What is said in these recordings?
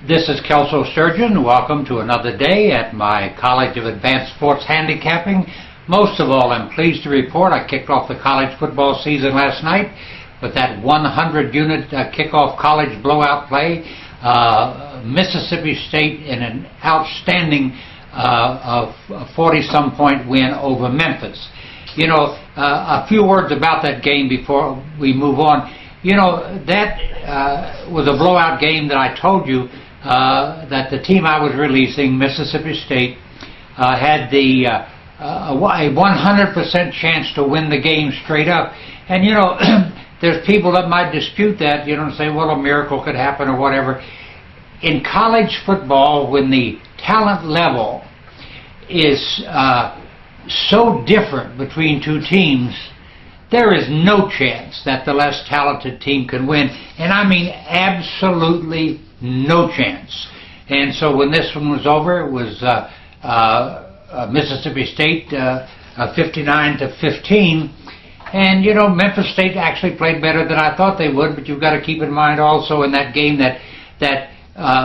This is Kelso Surgeon. Welcome to another day at my College of Advanced Sports Handicapping. Most of all, I'm pleased to report I kicked off the college football season last night with that 100-unit kickoff college blowout play. Mississippi State in an outstanding 40-some point win over Memphis. You know, a few words about that game before we move on. You know, that was a blowout game that I told you that the team I was releasing, Mississippi State, had a 100% chance to win the game straight up. And, you know, there's people that might dispute that, you know, and say, well, a miracle could happen or whatever. In college football, when the talent level is so different between two teams, there is no chance that the less talented team can win. And I mean absolutely no chance. And so when this one was over, it was Mississippi State 59-15. And, you know, Memphis State actually played better than I thought they would, but you've got to keep in mind also in that game that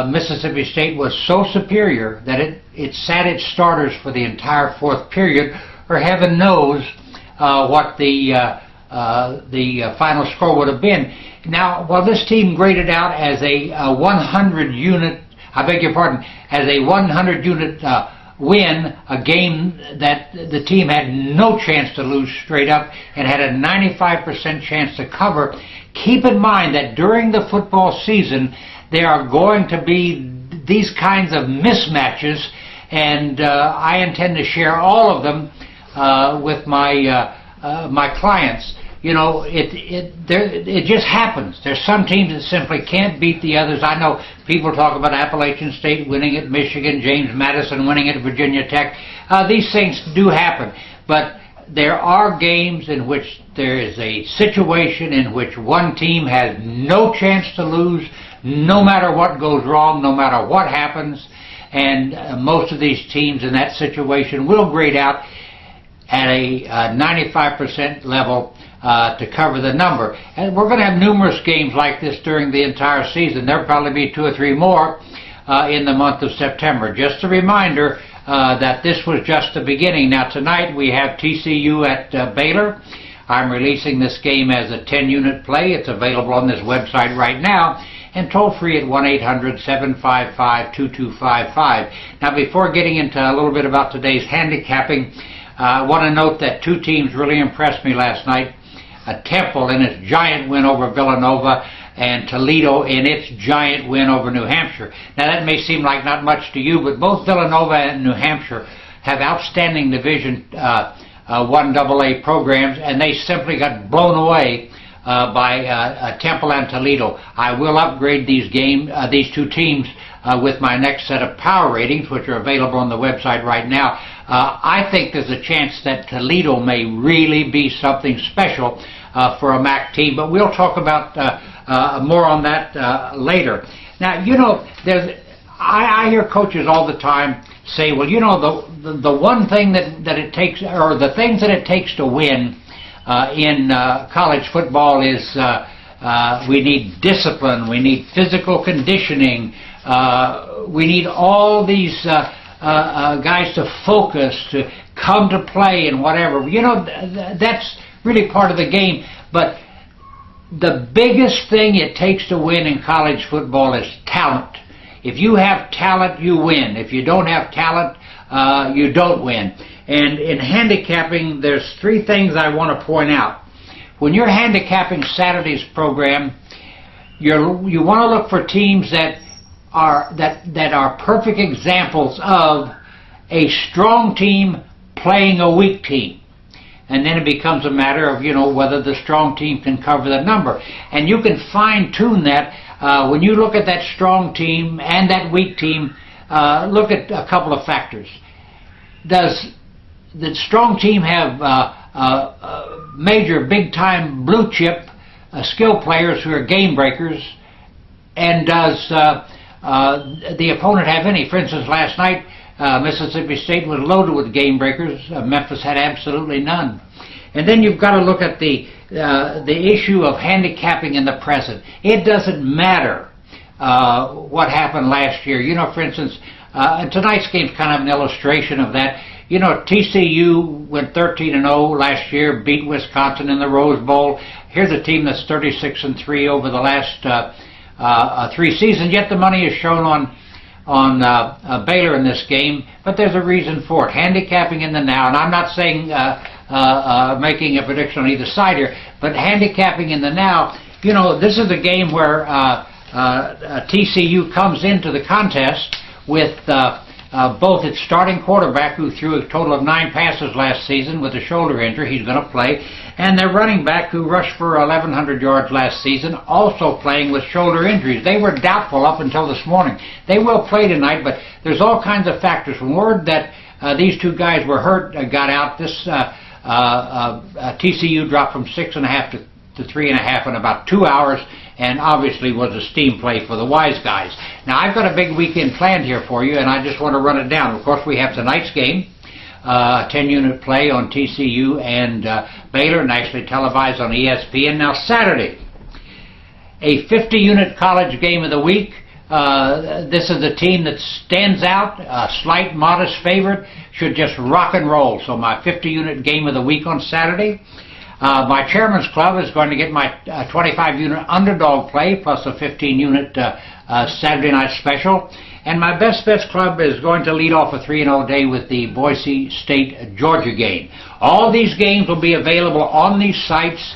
Mississippi State was so superior that it sat its starters for the entire fourth period, or heaven knows what the final score would have been. Now, while this team graded out as a 100-unit, I beg your pardon, as a 100-unit win, a game that the team had no chance to lose straight up and had a 95% chance to cover, keep in mind that during the football season, there are going to be these kinds of mismatches, and I intend to share all of them with my clients. You know, it just happens. There's some teams that simply can't beat the others. I know people talk about Appalachian State winning at Michigan, James Madison winning at Virginia Tech. These things do happen, but there are games in which there is a situation in which one team has no chance to lose, no matter what goes wrong, no matter what happens, and most of these teams in that situation will grade out at a 95% level to cover the number. And we're going to have numerous games like this during the entire season. There'll probably be 2 or 3 more in the month of September. Just a reminder that this was just the beginning. Now tonight we have TCU at Baylor. I'm releasing this game as a 10-unit play. It's available on this website right now, and toll-free at 1-800-755-2255. Now, before getting into a little bit about today's handicapping, I want to note that 2 teams really impressed me last night. Temple in its giant win over Villanova, and Toledo in its giant win over New Hampshire. Now, that may seem like not much to you, but both Villanova and New Hampshire have outstanding Division I AA programs, and they simply got blown away by Temple and Toledo. I will upgrade these 2 teams with my next set of power ratings, which are available on the website right now. I think there's a chance that Toledo may really be something special for a MAC team, but we'll talk about more on that later. Now, you know, I hear coaches all the time say, well, you know, the one thing that it takes, or the things that it takes to win in college football is we need discipline, we need physical conditioning, we need all these guys to focus, to come to play and whatever. You know, that's really part of the game, but the biggest thing it takes to win in college football is talent. If you have talent, you win. If you don't have talent, you don't win. And in handicapping, there's 3 things I want to point out. When you're handicapping Saturday's program, you want to look for teams that are perfect examples of a strong team playing a weak team. And then it becomes a matter of, you know, whether the strong team can cover the number. And you can fine-tune that when you look at that strong team and that weak team. Look at a couple of factors. Does the strong team have major, big-time, blue-chip skill players who are game breakers? And does the opponent have any? For instance, last night, Mississippi State was loaded with game breakers. Memphis had absolutely none. And then you've got to look at the issue of handicapping in the present. It doesn't matter what happened last year. You know, for instance, tonight's game's kind of an illustration of that. You know, TCU went 13-0 last year, beat Wisconsin in the Rose Bowl. Here's a team that's 36-3 over the last 3 seasons. Yet the money is shown on Baylor in this game, but there's a reason for it. Handicapping in the now, and I'm not saying making a prediction on either side here, but handicapping in the now. You know, this is a game where TCU comes into the contest with both its starting quarterback, who threw a total of 9 passes last season with a shoulder injury, he's going to play, and their running back, who rushed for 1,100 yards last season, also playing with shoulder injuries. They were doubtful up until this morning. They will play tonight, but there's all kinds of factors. From word that these 2 guys were hurt got out, this TCU dropped from 6.5 to 3.5 in about 2 hours, and obviously was a steam play for the wise guys. Now, I've got a big weekend planned here for you, and I just want to run it down. Of course, we have tonight's game, 10-unit play on TCU and Baylor, nationally televised on ESPN. Now, Saturday, a 50-unit college game of the week. This is a team that stands out, a slight, modest favorite, should just rock and roll. So my 50-unit game of the week on Saturday. My Chairman's Club is going to get my 25-unit underdog play plus a 15-unit Saturday night special. And my Best Bets Club is going to lead off a 3-0 day with the Boise State-Georgia game. All these games will be available on these sites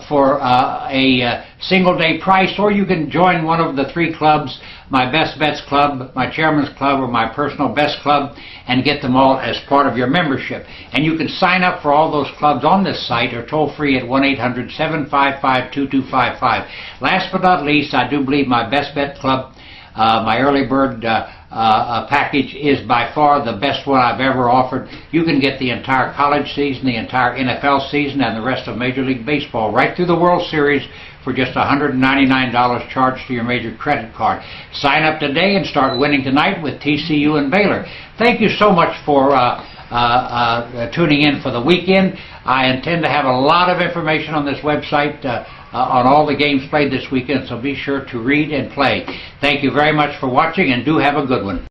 for a single-day price, or you can join one of the 3 clubs, my Best Bets Club, my Chairman's Club, or my Personal Best Club, and get them all as part of your membership. And you can sign up for all those clubs on this site or toll-free at 1-800-755-2255. Last but not least, I do believe my Best Bet Club, my early bird package is by far the best one I've ever offered. You can get the entire college season, the entire NFL season, and the rest of Major League Baseball right through the World Series for just $199 charged to your major credit card. Sign up today and start winning tonight with TCU and Baylor. Thank you so much for tuning in for the weekend. I intend to have a lot of information on this website on all the games played this weekend, so be sure to read and play. Thank you very much for watching, and do have a good one.